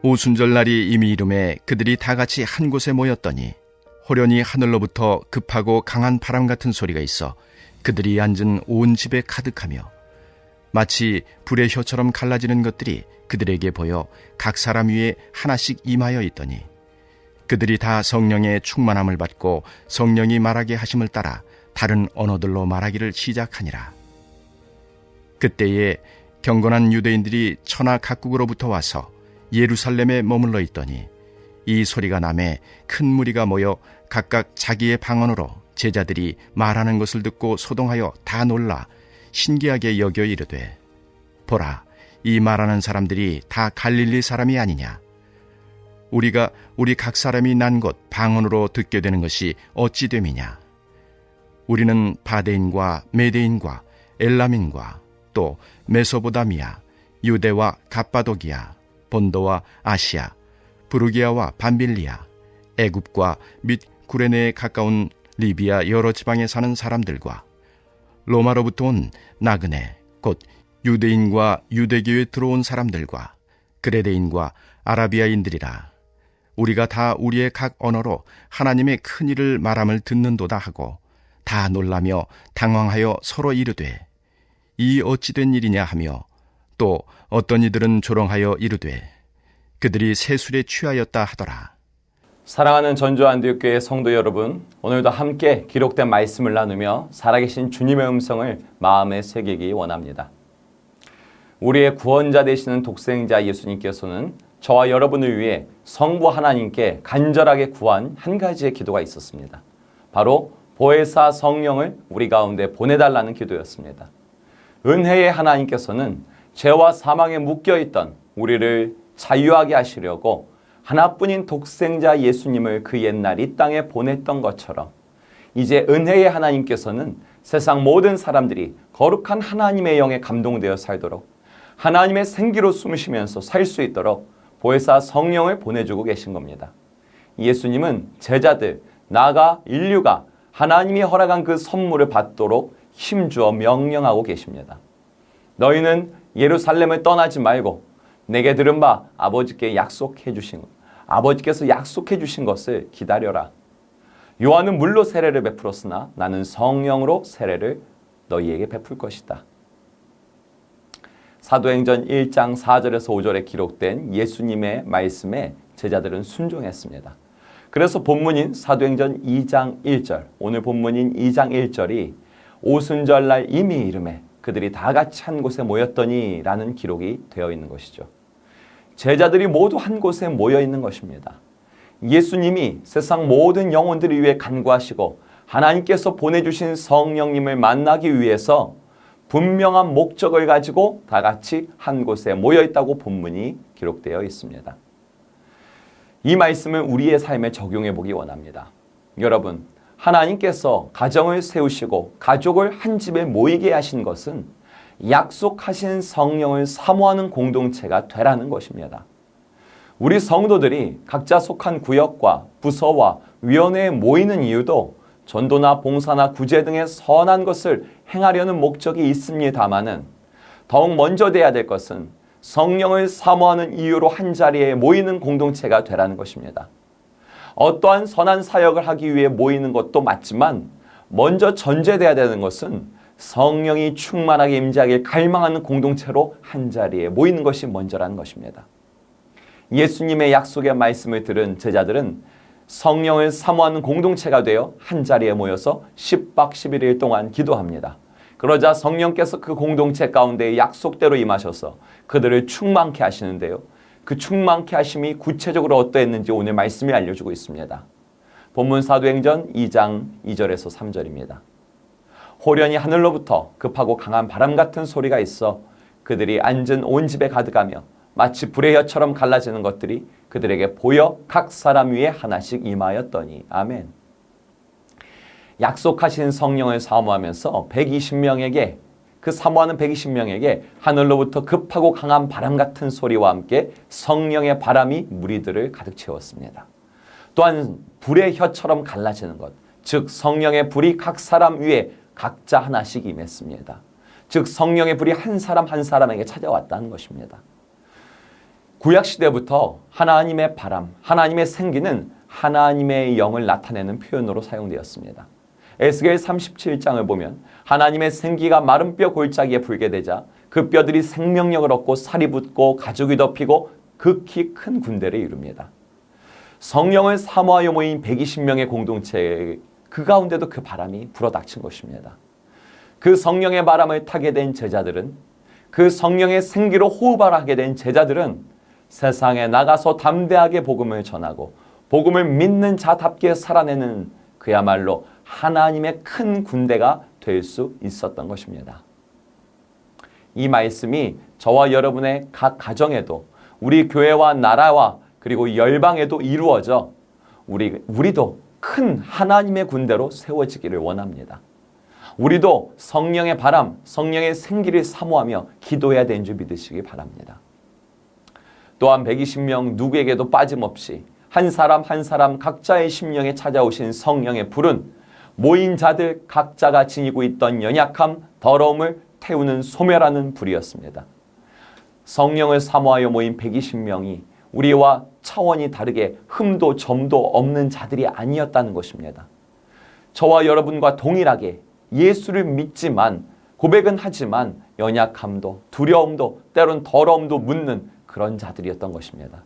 오순절날이 이미 이름에 그들이 다 같이 한 곳에 모였더니 호련히 하늘로부터 급하고 강한 바람 같은 소리가 있어 그들이 앉은 온 집에 가득하며 마치 불의 혀처럼 갈라지는 것들이 그들에게 보여 각 사람 위에 하나씩 임하여 있더니 그들이 다 성령의 충만함을 받고 성령이 말하게 하심을 따라 다른 언어들로 말하기를 시작하니라. 그때에 경건한 유대인들이 천하 각국으로부터 와서 예루살렘에 머물러 있더니 이 소리가 나매 큰 무리가 모여 각각 자기의 방언으로 제자들이 말하는 것을 듣고 소동하여 다 놀라 신기하게 여겨 이르되, 보라, 이 말하는 사람들이 다 갈릴리 사람이 아니냐? 우리가 우리 각 사람이 난 곳 방언으로 듣게 되는 것이 어찌 됨이냐? 우리는 바데인과 메데인과 엘람인과 또 메소보다미아, 유대와 갑바도기아, 본도와 아시아, 부르기아와 밤빌리아, 애굽과 및 구레네에 가까운 리비아 여러 지방에 사는 사람들과 로마로부터 온 나그네 곧 유대인과 유대교에 들어온 사람들과 그레데인과 아라비아인들이라. 우리가 다 우리의 각 언어로 하나님의 큰 일을 말함을 듣는도다 하고 다 놀라며 당황하여 서로 이르되, 이 어찌 된 일이냐 하며 또 어떤 이들은 조롱하여 이르되 그들이 세술에 취하였다 하더라. 사랑하는 전주안디옥교회 성도 여러분, 오늘도 함께 기록된 말씀을 나누며 살아계신 주님의 음성을 마음에 새기기 원합니다. 우리의 구원자 되시는 독생자 예수님께서는 저와 여러분을 위해 성부 하나님께 간절하게 구한 한 가지의 기도가 있었습니다. 바로 보혜사 성령을 우리 가운데 보내달라는 기도였습니다. 은혜의 하나님께서는 죄와 사망에 묶여있던 우리를 자유하게 하시려고 하나뿐인 독생자 예수님을 그 옛날 이 땅에 보냈던 것처럼 이제 은혜의 하나님께서는 세상 모든 사람들이 거룩한 하나님의 영에 감동되어 살도록 하나님의 생기로 숨쉬면서 살 수 있도록 보혜사 성령을 보내주고 계신 겁니다. 예수님은 제자들, 나아가 인류가 하나님이 허락한 그 선물을 받도록 힘주어 명령하고 계십니다. 너희는 예루살렘을 떠나지 말고 내게 들은 바 아버지께서 약속해 주신 것을 기다려라. 요한은 물로 세례를 베풀었으나 나는 성령으로 세례를 너희에게 베풀 것이다. 사도행전 1장 4절에서 5절에 기록된 예수님의 말씀에 제자들은 순종했습니다. 그래서 본문인 사도행전 2장 1절, 오늘 본문인 2장 1절이 오순절날 이미 이름에 그들이 다 같이 한 곳에 모였더니 라는 기록이 되어 있는 것이죠. 제자들이 모두 한 곳에 모여 있는 것입니다. 예수님이 세상 모든 영혼들을 위해 간구하시고 하나님께서 보내주신 성령님을 만나기 위해서 분명한 목적을 가지고 다 같이 한 곳에 모여 있다고 본문이 기록되어 있습니다. 이 말씀을 우리의 삶에 적용해 보기 원합니다. 여러분, 하나님께서 가정을 세우시고 가족을 한 집에 모이게 하신 것은 약속하신 성령을 사모하는 공동체가 되라는 것입니다. 우리 성도들이 각자 속한 구역과 부서와 위원회에 모이는 이유도 전도나 봉사나 구제 등의 선한 것을 행하려는 목적이 있습니다마는 더욱 먼저 돼야 될 것은 성령을 사모하는 이유로 한 자리에 모이는 공동체가 되라는 것입니다. 어떠한 선한 사역을 하기 위해 모이는 것도 맞지만 먼저 전제돼야 되는 것은 성령이 충만하게 임재하길 갈망하는 공동체로 한 자리에 모이는 것이 먼저라는 것입니다. 예수님의 약속의 말씀을 들은 제자들은 성령을 사모하는 공동체가 되어 한 자리에 모여서 10박 11일 동안 기도합니다. 그러자 성령께서 그 공동체 가운데 약속대로 임하셔서 그들을 충만케 하시는데요. 그 충만케 하심이 구체적으로 어떠했는지 오늘 말씀이 알려주고 있습니다. 본문 사도행전 2장 2절에서 3절입니다. 호련히 하늘로부터 급하고 강한 바람 같은 소리가 있어 그들이 앉은 온 집에 가득하며 마치 불의 혀처럼 갈라지는 것들이 그들에게 보여 각 사람 위에 하나씩 임하였더니. 아멘. 약속하신 성령을 사모하면서 120명에게, 그 사모하는 120명에게 하늘로부터 급하고 강한 바람 같은 소리와 함께 성령의 바람이 무리들을 가득 채웠습니다. 또한 불의 혀처럼 갈라지는 것, 즉 성령의 불이 각 사람 위에 각자 하나씩 임했습니다. 즉 성령의 불이 한 사람 한 사람에게 찾아왔다는 것입니다. 구약시대부터 하나님의 바람, 하나님의 생기는 하나님의 영을 나타내는 표현으로 사용되었습니다. 에스겔 37장을 보면 하나님의 생기가 마른 뼈 골짜기에 불게 되자 그 뼈들이 생명력을 얻고 살이 붙고 가죽이 덮이고 극히 큰 군대를 이룹니다. 성령을 사모하여 모인 120명의 공동체, 그 가운데도 그 바람이 불어닥친 것입니다. 그 성령의 바람을 타게 된 제자들은, 그 성령의 생기로 호흡을 하게 된 제자들은 세상에 나가서 담대하게 복음을 전하고 복음을 믿는 자답게 살아내는 그야말로 하나님의 큰 군대가 될 수 있었던 것입니다. 이 말씀이 저와 여러분의 각 가정에도, 우리 교회와 나라와 그리고 열방에도 이루어져 우리도 큰 하나님의 군대로 세워지기를 원합니다. 우리도 성령의 바람, 성령의 생기를 사모하며 기도해야 되는 줄 믿으시기 바랍니다. 또한 120명 누구에게도 빠짐없이 한 사람 한 사람 각자의 심령에 찾아오신 성령의 불은 모인 자들 각자가 지니고 있던 연약함, 더러움을 태우는 소멸하는 불이었습니다. 성령을 사모하여 모인 120명이 우리와 차원이 다르게 흠도 점도 없는 자들이 아니었다는 것입니다. 저와 여러분과 동일하게 예수를 믿지만, 고백은 하지만 연약함도 두려움도 때론 더러움도 묻는 그런 자들이었던 것입니다.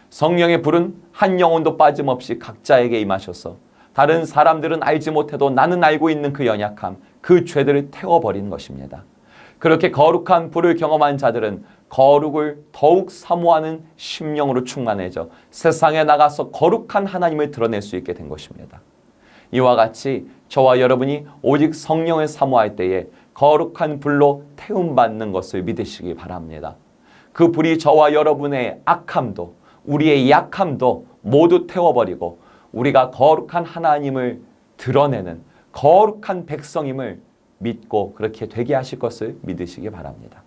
성령의 불은 한 영혼도 빠짐없이 각자에게 임하셔서 다른 사람들은 알지 못해도 나는 알고 있는 그 연약함, 그 죄들을 태워버리는 것입니다. 그렇게 거룩한 불을 경험한 자들은 거룩을 더욱 사모하는 심령으로 충만해져 세상에 나가서 거룩한 하나님을 드러낼 수 있게 된 것입니다. 이와 같이 저와 여러분이 오직 성령을 사모할 때에 거룩한 불로 태움받는 것을 믿으시기 바랍니다. 그 불이 저와 여러분의 악함도, 우리의 약함도 모두 태워버리고 우리가 거룩한 하나님을 드러내는 거룩한 백성임을 믿고 그렇게 되게 하실 것을 믿으시기 바랍니다.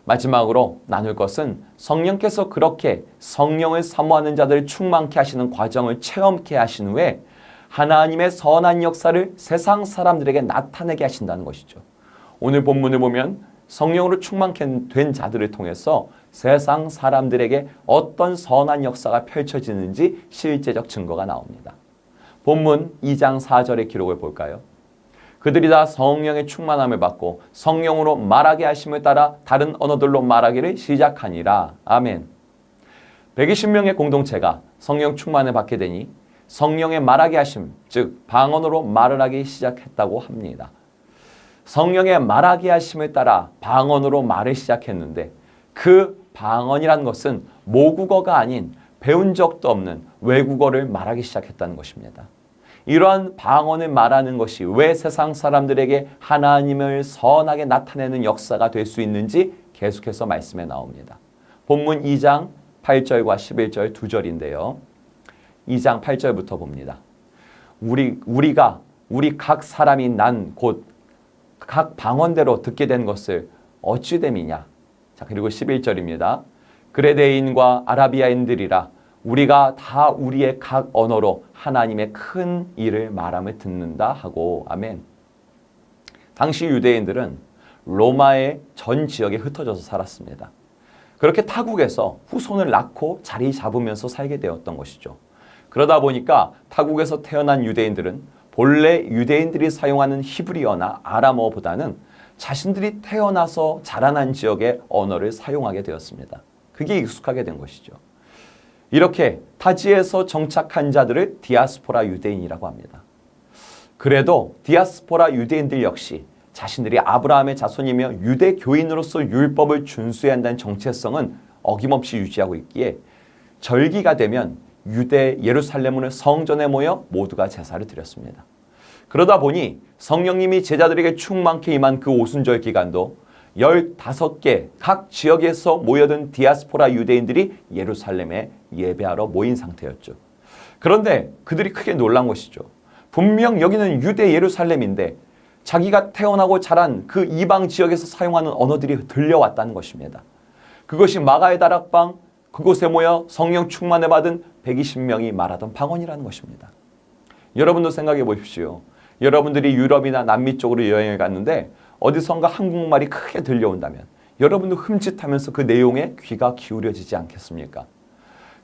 마지막으로 나눌 것은 성령께서 그렇게 성령을 사모하는 자들을 충만케 하시는 과정을 체험케 하신 후에 하나님의 선한 역사를 세상 사람들에게 나타내게 하신다는 것이죠. 오늘 본문을 보면 성령으로 충만케 된 자들을 통해서 세상 사람들에게 어떤 선한 역사가 펼쳐지는지 실제적 증거가 나옵니다. 본문 2장 4절의 기록을 볼까요? 그들이 다 성령의 충만함을 받고 성령으로 말하게 하심을 따라 다른 언어들로 말하기를 시작하니라. 아멘. 120명의 공동체가 성령 충만을 받게 되니 성령의 말하게 하심, 즉 방언으로 말을 하기 시작했다고 합니다. 성령의 말하게 하심을 따라 방언으로 말을 시작했는데 그 방언이라는 것은 모국어가 아닌 배운 적도 없는 외국어를 말하기 시작했다는 것입니다. 이러한 방언을 말하는 것이 왜 세상 사람들에게 하나님을 선하게 나타내는 역사가 될 수 있는지 계속해서 말씀에 나옵니다. 본문 2장 8절과 11절 두 절인데요. 2장 8절부터 봅니다. 우리 각 사람이 난 곧 각 방언대로 듣게 된 것을 어찌 됨이냐. 자, 그리고 11절입니다. 그레데인과 아라비아인들이라 우리가 다 우리의 각 언어로 하나님의 큰 일을 말함을 듣는다 하고. 아멘. 당시 유대인들은 로마의 전 지역에 흩어져서 살았습니다. 그렇게 타국에서 후손을 낳고 자리 잡으면서 살게 되었던 것이죠. 그러다 보니까 타국에서 태어난 유대인들은 본래 유대인들이 사용하는 히브리어나 아람어보다는 자신들이 태어나서 자라난 지역의 언어를 사용하게 되었습니다. 그게 익숙하게 된 것이죠. 이렇게 타지에서 정착한 자들을 디아스포라 유대인이라고 합니다. 그래도 디아스포라 유대인들 역시 자신들이 아브라함의 자손이며 유대교인으로서 율법을 준수해야 한다는 정체성은 어김없이 유지하고 있기에 절기가 되면 유대 예루살렘으로 성전에 모여 모두가 제사를 드렸습니다. 그러다 보니 성령님이 제자들에게 충만케 임한 그 오순절 기간도 15개 각 지역에서 모여든 디아스포라 유대인들이 예루살렘에 예배하러 모인 상태였죠. 그런데 그들이 크게 놀란 것이죠. 분명 여기는 유대 예루살렘인데 자기가 태어나고 자란 그 이방 지역에서 사용하는 언어들이 들려왔다는 것입니다. 그것이 마가의 다락방, 그곳에 모여 성령 충만을 받은 120명이 말하던 방언이라는 것입니다. 여러분도 생각해 보십시오. 여러분들이 유럽이나 남미 쪽으로 여행을 갔는데 어디선가 한국말이 크게 들려온다면 여러분도 흠칫하면서 그 내용에 귀가 기울여지지 않겠습니까?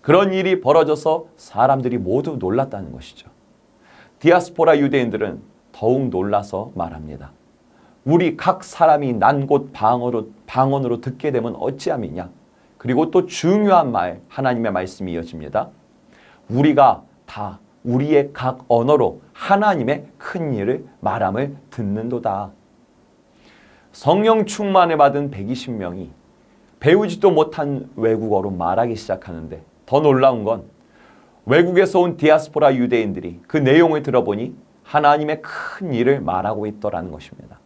그런 일이 벌어져서 사람들이 모두 놀랐다는 것이죠. 디아스포라 유대인들은 더욱 놀라서 말합니다. 우리 각 사람이 난 곳 방언으로 듣게 되면 어찌함이냐? 그리고 또 중요한 말, 하나님의 말씀이 이어집니다. 우리가 다 우리의 각 언어로 하나님의 큰 일을 말함을 듣는도다. 성령 충만을 받은 120명이 배우지도 못한 외국어로 말하기 시작하는데 더 놀라운 건 외국에서 온 디아스포라 유대인들이 그 내용을 들어보니 하나님의 큰 일을 말하고 있더라는 것입니다.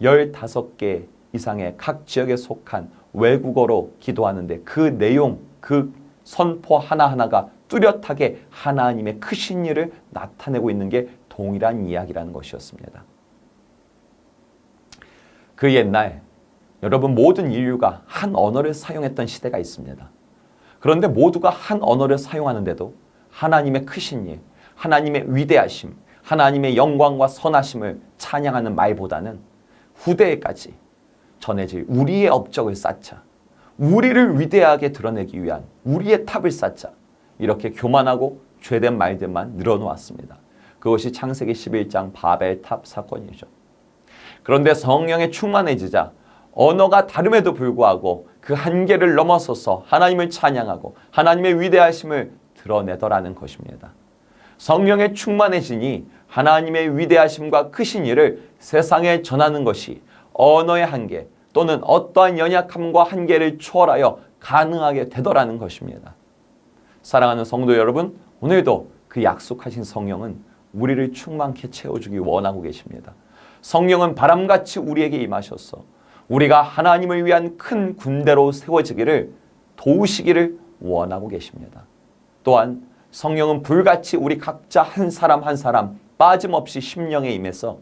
15개 이상의 각 지역에 속한 외국어로 기도하는데 그 내용, 그 선포 하나하나가 뚜렷하게 하나님의 크신 일을 나타내고 있는 게 동일한 이야기라는 것이었습니다. 그 옛날 여러분 모든 인류가 한 언어를 사용했던 시대가 있습니다. 그런데 모두가 한 언어를 사용하는데도 하나님의 크신 일, 하나님의 위대하심, 하나님의 영광과 선하심을 찬양하는 말보다는 후대에까지 전해질 우리의 업적을 쌓자, 우리를 위대하게 드러내기 위한 우리의 탑을 쌓자, 이렇게 교만하고 죄된 말들만 늘어놓았습니다. 그것이 창세기 11장 바벨탑 사건이죠. 그런데 성령에 충만해지자 언어가 다름에도 불구하고 그 한계를 넘어서서 하나님을 찬양하고 하나님의 위대하심을 드러내더라는 것입니다. 성령에 충만해지니 하나님의 위대하심과 크신 일을 세상에 전하는 것이 언어의 한계 또는 어떠한 연약함과 한계를 초월하여 가능하게 되더라는 것입니다. 사랑하는 성도 여러분, 오늘도 그 약속하신 성령은 우리를 충만케 채워주기 원하고 계십니다. 성령은 바람같이 우리에게 임하셔서 우리가 하나님을 위한 큰 군대로 세워지기를 도우시기를 원하고 계십니다. 또한 성령은 불같이 우리 각자 한 사람 한 사람 빠짐없이 심령에 임해서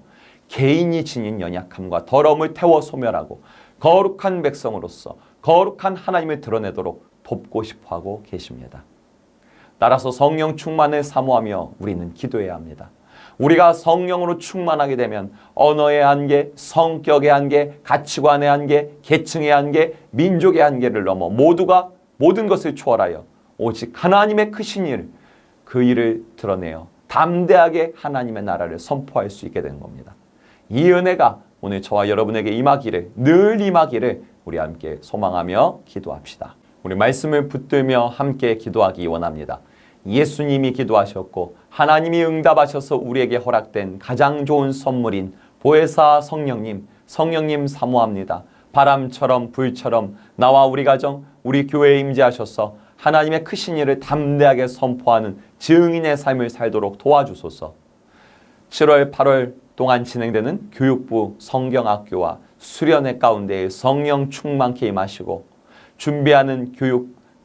개인이 지닌 연약함과 더러움을 태워 소멸하고 거룩한 백성으로서 거룩한 하나님을 드러내도록 돕고 싶어하고 계십니다. 따라서 성령 충만을 사모하며 우리는 기도해야 합니다. 우리가 성령으로 충만하게 되면 언어의 한계, 성격의 한계, 가치관의 한계, 계층의 한계, 민족의 한계를 넘어 모두가 모든 것을 초월하여 오직 하나님의 크신 일, 그 일을 드러내어 담대하게 하나님의 나라를 선포할 수 있게 되는 겁니다. 이 은혜가 오늘 저와 여러분에게 임하기를, 늘 임하기를 우리 함께 소망하며 기도합시다. 우리 말씀을 붙들며 함께 기도하기 원합니다. 예수님이 기도하셨고 하나님이 응답하셔서 우리에게 허락된 가장 좋은 선물인 보혜사 성령님, 성령님 사모합니다. 바람처럼 불처럼 나와 우리 가정, 우리 교회에 임재하셔서 하나님의 크신 일을 담대하게 선포하는 증인의 삶을 살도록 도와주소서. 7월, 8월 동안 진행되는 교육부 성경학교와 수련회 가운데 성령 충만케 임하시고 준비하는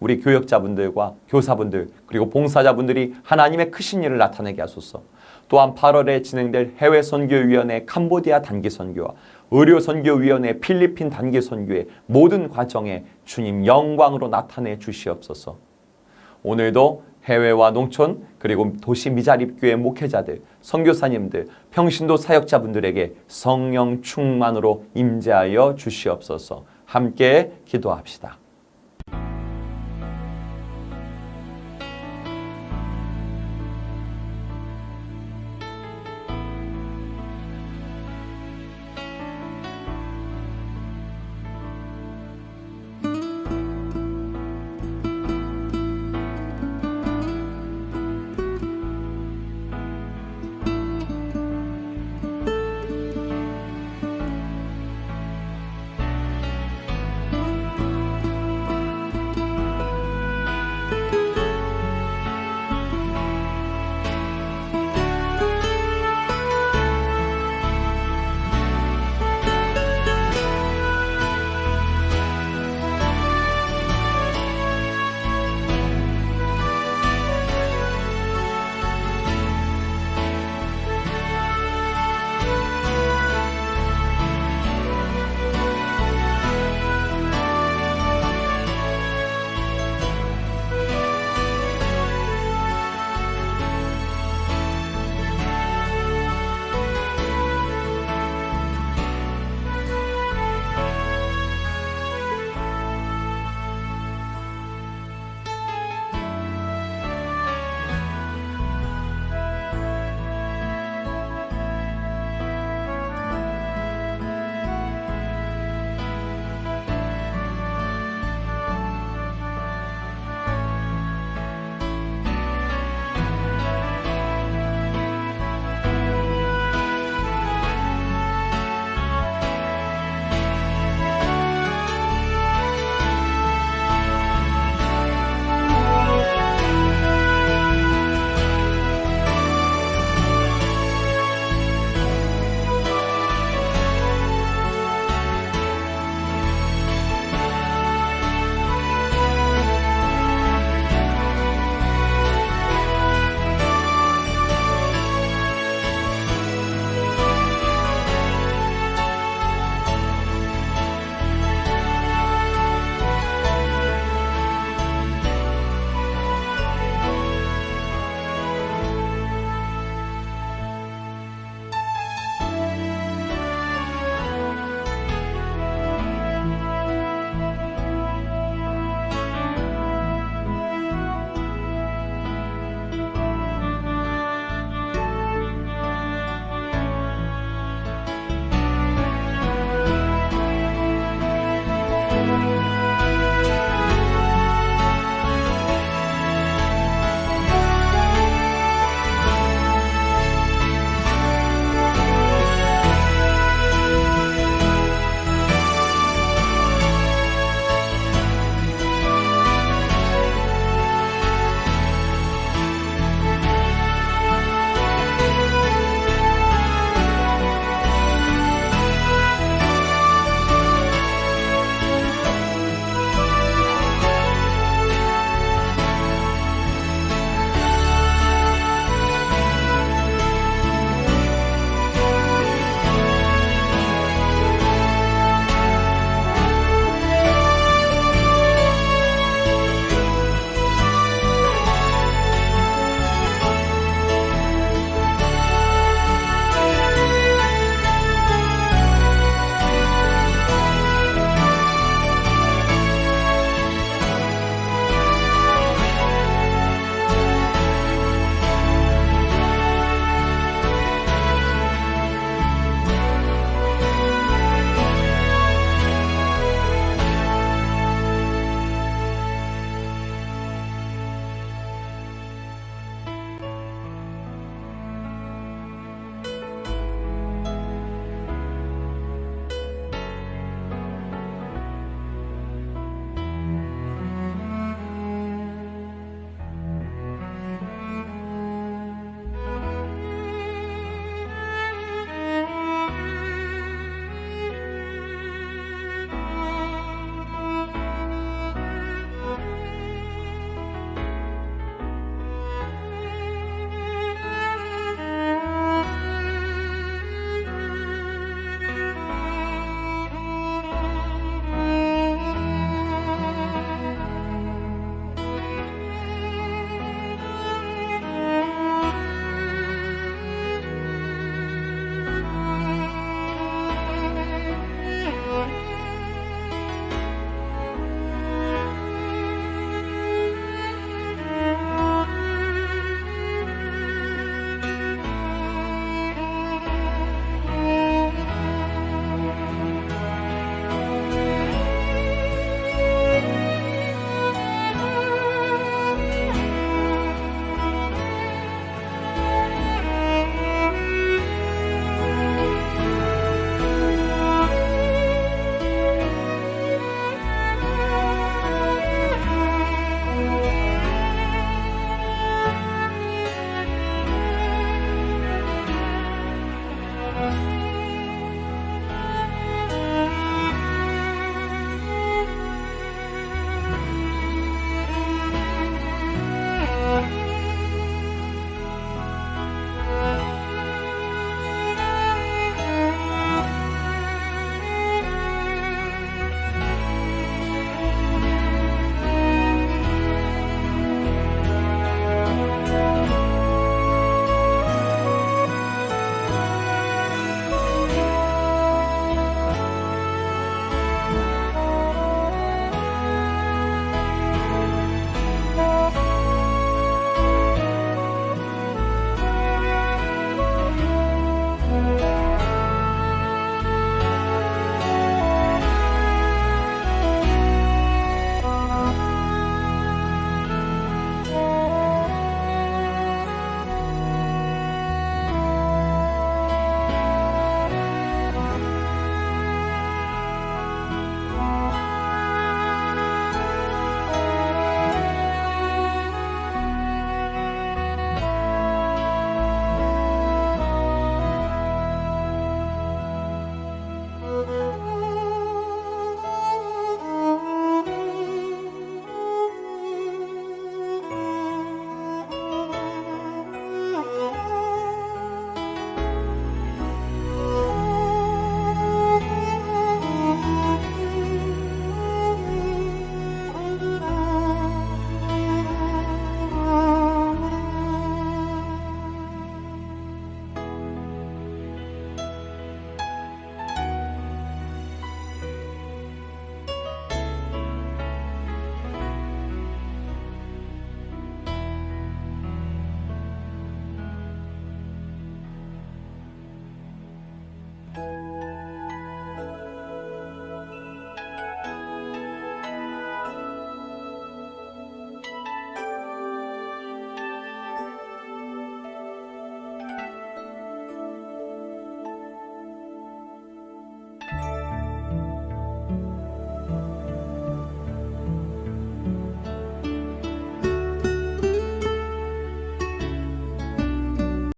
우리 교역자분들과 교사분들 그리고 봉사자분들이 하나님의 크신 일을 나타내게 하소서. 또한 8월에 진행될 해외선교위원회 캄보디아 단기선교와 의료선교위원회 필리핀 단기선교의 모든 과정에 주님 영광으로 나타내 주시옵소서. 오늘도 해외와 농촌 그리고 도시 미자립교회 목회자들, 선교사님들, 평신도 사역자분들에게 성령 충만으로 임재하여 주시옵소서. 함께 기도합시다.